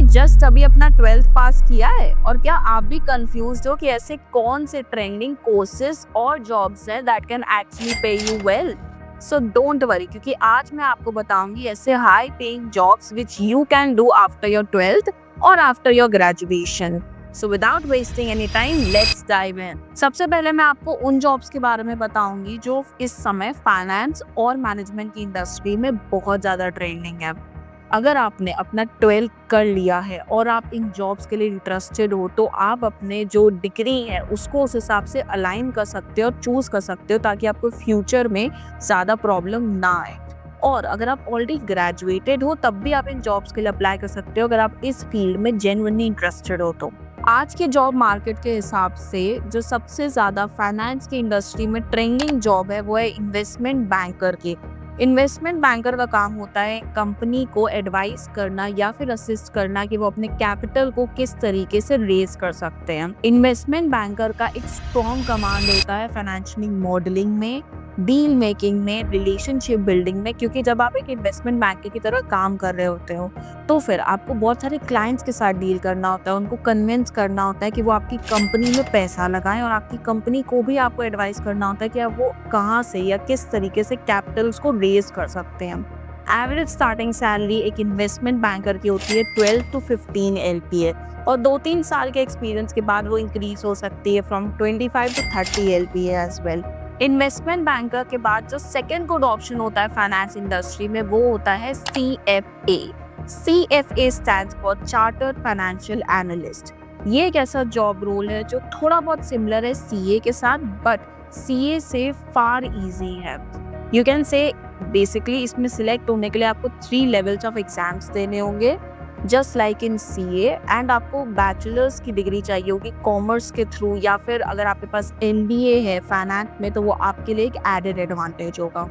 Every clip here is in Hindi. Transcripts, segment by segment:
जस्ट अभी अपना 12th पास किया है और क्या आप भी कंफ्यूज्ड हो कि ऐसे कौन से ट्रेंडिंग कोर्सेज और जॉब्स हैं दैट कैन एक्चुअली पे you well? So don't worry, क्योंकि आज मैं आपको बताऊंगी ऐसे high paying jobs which you can do after your 12th और after your graduation. So without wasting any time, let's dive in. सबसे पहले मैं आपको उन जॉब्स के बारे में बताऊंगी जो इस समय फाइनेंस और मैनेजमेंट की इंडस्ट्री में बहुत ज़्यादा ट्रेंडिंग है। अगर आपने अपना 12th कर लिया है और आप इन जॉब्स के लिए इंटरेस्टेड हो, तो आप अपने जो डिग्री है उसको उस हिसाब से अलाइन कर सकते हो और चूज़ कर सकते हो, ताकि आपको फ्यूचर में ज़्यादा प्रॉब्लम ना आए। और अगर आप ऑलरेडी ग्रेजुएटेड हो तब भी आप इन जॉब्स के लिए अप्लाई कर सकते हो, अगर आप इस फील्ड में जेन्युइनली इंटरेस्टेड हो तो। आज के जॉब मार्केट के हिसाब से जो सबसे ज़्यादा फाइनेंस की इंडस्ट्री में ट्रेंडिंग जॉब है वो है इन्वेस्टमेंट बैंकर की। इन्वेस्टमेंट बैंकर का काम होता है कंपनी को एडवाइस करना या फिर असिस्ट करना कि वो अपने कैपिटल को किस तरीके से रेज कर सकते हैं। इन्वेस्टमेंट बैंकर का एक स्ट्रॉन्ग कमांड होता है फाइनेंशियल मॉडलिंग में, डील मेकिंग में, रिलेशनशिप बिल्डिंग में, क्योंकि जब आप एक इन्वेस्टमेंट बैंकर की तरह काम कर रहे होते हो तो फिर आपको बहुत सारे क्लाइंट्स के साथ डील करना होता है, उनको कन्विंस करना होता है कि वो आपकी कंपनी में पैसा लगाएं, और आपकी कंपनी को भी आपको एडवाइस करना होता है कि आप वो कहाँ से या किस तरीके से कैपिटल्स को रेज कर सकते हैं। एवरेज स्टार्टिंग सैलरी एक इन्वेस्टमेंट बैंकर की होती है 12 to 15 LPA, और 2-3 साल के एक्सपीरियंस के बाद वो इंक्रीज हो सकती है from 25 to 30 LPA as well. Investment banker के बाद जो सेकेंड गुड ऑप्शन होता है फाइनेंस इंडस्ट्री में वो होता है CFA। CFA stands for chartered financial analyst. ये एक ऐसा जॉब रोल है जो थोड़ा बहुत सिमिलर है CA के साथ, बट CA से फार इजी है। यू कैन से बेसिकली इसमें सिलेक्ट होने के लिए आपको 3 लेवल्स ऑफ एग्जाम्स देने होंगे, just like in CA, and आपको बैचलर्स की डिग्री चाहिए होगी कॉमर्स के थ्रू, या फिर अगर आपके पास MBA है फाइनेंस में तो वो आपके लिए एक एडेड एडवांटेज होगा।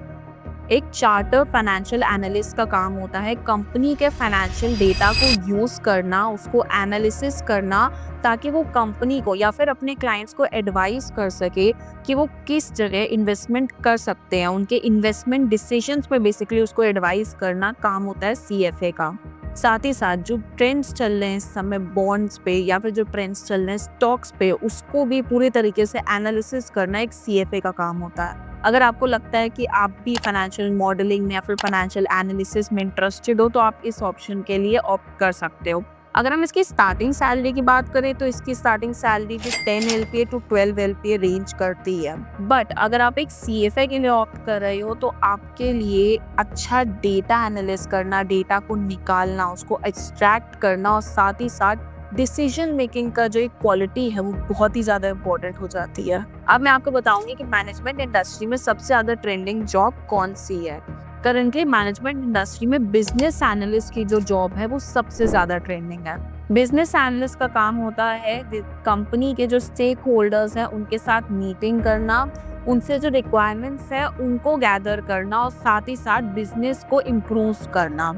एक चार्टर फाइनेंशियल एनालिस्ट का काम होता है कंपनी के फाइनेंशियल डेटा को यूज़ करना, उसको एनालिसिस करना, ताकि वो कंपनी को या फिर अपने क्लाइंट्स को एडवाइस कर सके कि वो किस जगह इन्वेस्टमेंट कर सकते हैं। उनके इन्वेस्टमेंट डिसीजंस पे बेसिकली उसको एडवाइस करना काम होता है CFA का। साथ ही साथ जो ट्रेंड्स चल रहे हैं इस समय बॉन्ड्स पे, या फिर जो ट्रेंड्स चल रहे हैं स्टॉक्स पे, उसको भी पूरी तरीके से एनालिसिस करना एक CFA का काम होता है। अगर आपको लगता है कि आप भी फाइनेंशियल मॉडलिंग में या फिर फाइनेंशियल एनालिसिस में इंटरेस्टेड हो तो आप इस ऑप्शन के लिए ऑप्ट कर सकते हो। अगर हम इसकी स्टार्टिंग सैलरी की बात करें तो इसकी स्टार्टिंग सैलरी भी 10 LPA to 12 LPA रेंज करती है। बट अगर आप एक CFA के लिए ऑप्ट कर रहे हो तो आपके लिए अच्छा डेटा एनालिस्ट करना, डेटा को निकालना, उसको एक्सट्रैक्ट करना, और साथ ही साथ डिसीजन मेकिंग का जो एक क्वालिटी है वो बहुत ही ज़्यादा इंपॉर्टेंट हो जाती है। अब मैं आपको बताऊंगी कि मैनेजमेंट इंडस्ट्री में सबसे ज़्यादा ट्रेंडिंग जॉब कौन सी है। करंटली मैनेजमेंट इंडस्ट्री में बिजनेस एनालिस्ट की जो जॉब है वो सबसे ज़्यादा ट्रेंडिंग है। बिजनेस एनालिस्ट का काम होता है कंपनी के जो स्टेक होल्डर्स हैं उनके साथ मीटिंग करना, उनसे जो रिक्वायरमेंट्स है उनको गैदर करना, और साथ ही साथ बिजनेस को इम्प्रूव करना।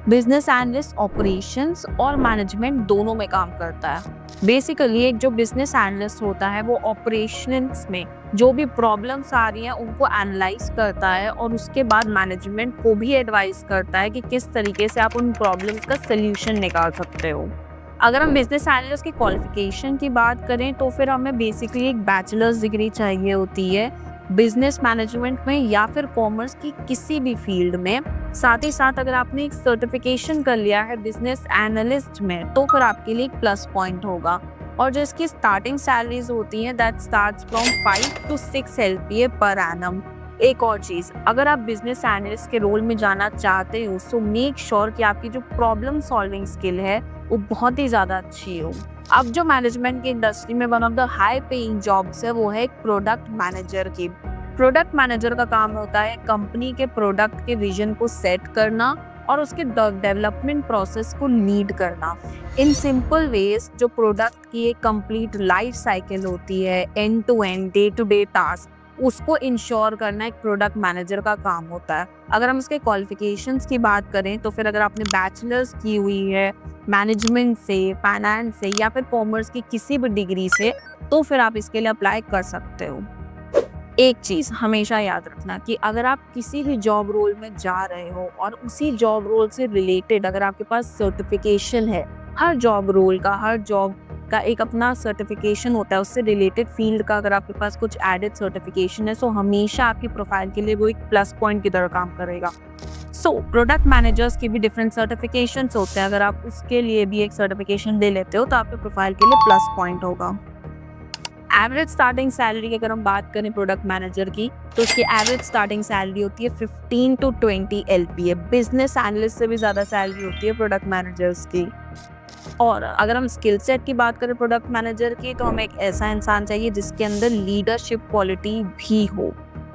बिजनेस एनालिस्ट ऑपरेशंस और मैनेजमेंट दोनों में काम करता है। बेसिकली एक जो बिजनेस एनालिस्ट होता है वो ऑपरेशंस में जो भी प्रॉब्लम्स आ रही हैं उनको एनालाइज करता है, और उसके बाद मैनेजमेंट को भी एडवाइस करता है कि किस तरीके से आप उन प्रॉब्लम्स का सल्यूशन निकाल सकते हो। अगर हम बिजनेस एनालिस्ट की क्वालिफिकेशन की बात करें तो फिर हमें बेसिकली एक बैचलर्स डिग्री चाहिए होती है बिजनेस मैनेजमेंट में या फिर कॉमर्स की किसी भी फील्ड में। साथ ही साथ अगर आपने एक सर्टिफिकेशन कर लिया है बिजनेस एनालिस्ट में तो फिर आपके लिए एक प्लस पॉइंट होगा। और जो इसकी स्टार्टिंग सैलरीज होती हैं that starts from 5 to 6 LPA per annum. एक और चीज़, अगर आप बिजनेस एनालिस्ट के रोल में जाना चाहते हो सो मेक श्योर कि आपकी जो प्रॉब्लम सॉल्विंग स्किल है वो बहुत ही ज़्यादा अच्छी हो। अब जो मैनेजमेंट की इंडस्ट्री में one of the high paying jobs है वो है प्रोडक्ट मैनेजर की। प्रोडक्ट मैनेजर का काम होता है कंपनी के प्रोडक्ट के विजन को सेट करना और उसके डेवलपमेंट प्रोसेस को लीड करना। इन सिंपल वेज जो प्रोडक्ट की एक कंप्लीट लाइफ साइकिल होती है, end to end, day to day task, उसको इंश्योर करना एक प्रोडक्ट मैनेजर का काम होता है। अगर हम इसके क्वालिफिकेशंस की बात करें तो फिर अगर आपने बैचलर्स की हुई है मैनेजमेंट से, फाइनेंस से या फिर कॉमर्स की किसी भी डिग्री से तो फिर आप इसके लिए अप्लाई कर सकते हो। एक चीज़ हमेशा याद रखना कि अगर आप किसी भी जॉब रोल में जा रहे हो और उसी जॉब रोल से रिलेटेड अगर आपके पास सर्टिफिकेशन है हर जॉब रोल का, हर जॉब का एक अपना सर्टिफिकेशन होता है, उससे रिलेटेड फील्ड का अगर आपके पास कुछ एडेड सर्टिफिकेशन है, सो हमेशा आपकी प्रोफाइल के लिए वो एक प्लस पॉइंट की तरह काम करेगा। सो प्रोडक्ट मैनेजर्स के भी डिफरेंट सर्टिफिकेशंस होते हैं, अगर आप उसके लिए भी एक सर्टिफिकेशन ले लेते हो तो आपके प्रोफाइल के लिए प्लस पॉइंट होगा। एवरेज स्टार्टिंग सैलरी की अगर हम बात करें प्रोडक्ट मैनेजर की, तो उसकी एवरेज स्टार्टिंग सैलरी होती है 15 टू 20 LPA। बिजनेस एनालिस्ट से भी ज़्यादा सैलरी होती है प्रोडक्ट मैनेजर्स की। और अगर हम स्किल सेट की बात करें प्रोडक्ट मैनेजर की, तो हमें एक ऐसा इंसान चाहिए जिसके अंदर लीडरशिप क्वालिटी भी हो,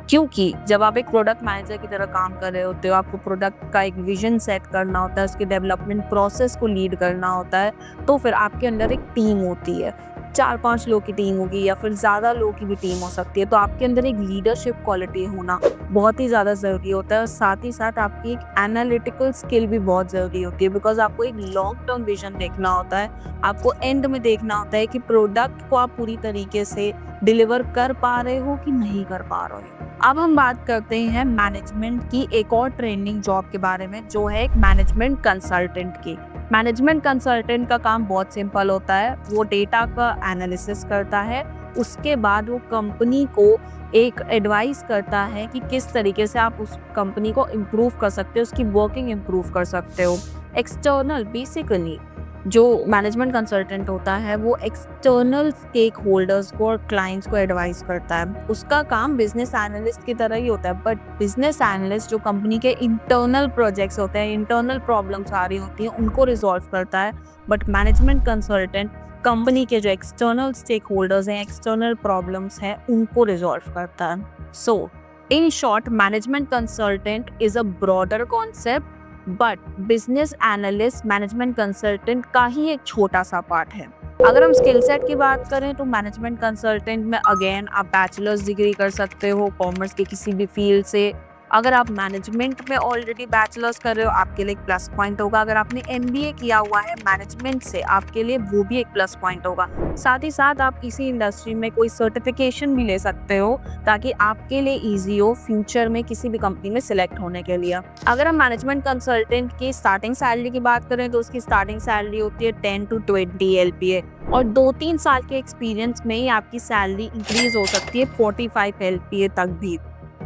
क्योंकि जब आप एक प्रोडक्ट मैनेजर की तरह काम कर रहे होते हो, आपको प्रोडक्ट का एक विजन सेट करना होता है, उसके डेवलपमेंट प्रोसेस को लीड करना होता है, तो फिर आपके अंदर एक टीम होती है, 4-5 लोग की टीम होगी या फिर ज़्यादा लोग की भी टीम हो सकती है। तो आपके अंदर एक लीडरशिप क्वालिटी होना बहुत ही ज़्यादा ज़रूरी होता है, और साथ ही साथ आपकी एक एनालिटिकल स्किल भी बहुत ज़रूरी होती है, बिकॉज आपको एक लॉन्ग टर्म विजन देखना होता है। आपको एंड में देखना होता है कि प्रोडक्ट को आप पूरी तरीके से डिलीवर कर पा रहे हो कि नहीं कर पा रहे हो। अब हम बात करते हैं मैनेजमेंट की एक और ट्रेंडिंग जॉब के बारे में, जो है एक मैनेजमेंट कंसल्टेंट की। मैनेजमेंट कंसल्टेंट का काम बहुत सिंपल होता है, वो डेटा का एनालिसिस करता है, उसके बाद वो कंपनी को एक एडवाइस करता है कि किस तरीके से आप उस कंपनी को इम्प्रूव कर सकते हो, उसकी वर्किंग इम्प्रूव कर सकते हो। एक्सटर्नल बेसिकली जो मैनेजमेंट कंसल्टेंट होता है वो एक्सटर्नल स्टेक होल्डर्स को और क्लाइंट्स को एडवाइस करता है। उसका काम बिजनेस एनालिस्ट की तरह ही होता है, बट बिजनेस एनालिस्ट जो कंपनी के इंटरनल प्रोजेक्ट्स होते हैं, इंटरनल प्रॉब्लम्स आ रही होती हैं, उनको रिजॉल्व करता है। बट मैनेजमेंट कंसल्टेंट कंपनी के जो एक्सटर्नल स्टेक होल्डर्स हैं, एक्सटर्नल प्रॉब्लम्स हैं, उनको रिजॉल्व करता है। So in short, management consultant is a broader concept, but business analyst management consultant का ही एक छोटा सा पार्ट है। अगर हम स्किल सेट की बात करें तो मैनेजमेंट कंसल्टेंट में अगेन आप बैचलर्स डिग्री कर सकते हो कॉमर्स के किसी भी फील्ड से। अगर आप मैनेजमेंट में ऑलरेडी बैचलर्स कर रहे हो, आपके लिए एक प्लस पॉइंट होगा। अगर आपने MBA किया हुआ है मैनेजमेंट से, आपके लिए वो भी एक प्लस पॉइंट होगा। साथ ही साथ आप इसी इंडस्ट्री में कोई सर्टिफिकेशन भी ले सकते हो, ताकि आपके लिए ईजी हो फ्यूचर में किसी भी कंपनी में सिलेक्ट होने के लिए। अगर हम मैनेजमेंट कंसल्टेंट की स्टार्टिंग सैलरी की बात करें तो उसकी स्टार्टिंग सैलरी होती है 10 टू 20 LPA, और 2-3 साल के एक्सपीरियंस में ही आपकी सैलरी इंक्रीज हो सकती है 45 LPA तक भी।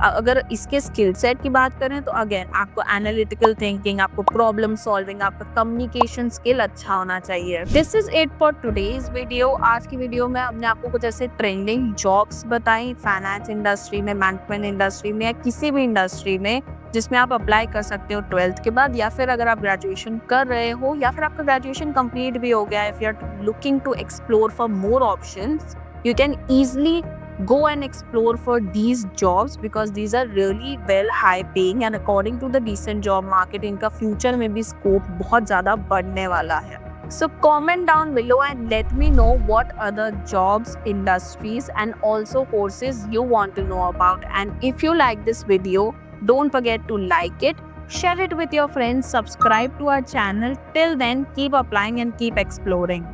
अगर इसके स्किल सेट की बात करें तो अगेन आपको एनालिटिकल थिंकिंग, आपको प्रॉब्लम सॉल्विंग, आपका कम्युनिकेशन स्किल अच्छा होना चाहिए। This is it for today's video. आज की वीडियो में हमने आपको कुछ ऐसे ट्रेंडिंग जॉब्स बताई फाइनेंस इंडस्ट्री में, मैनेजमेंट इंडस्ट्री में, या किसी भी इंडस्ट्री में जिसमें आप अप्लाई कर सकते हो 12th के बाद, या फिर अगर आप ग्रेजुएशन कर रहे हो, या फिर आपका ग्रेजुएशन कंप्लीट भी हो गया है। If you are looking to explore for more options, you can easily go and explore for these jobs because these are really well high paying, and according to the decent job market इनका future में भी scope बहुत ज़्यादा बढ़ने वाला है। So comment down below and let me know what other jobs, industries and also courses you want to know about. And if you like this video, don't forget to like it, share it with your friends, subscribe to our channel. Till then, keep applying and keep exploring.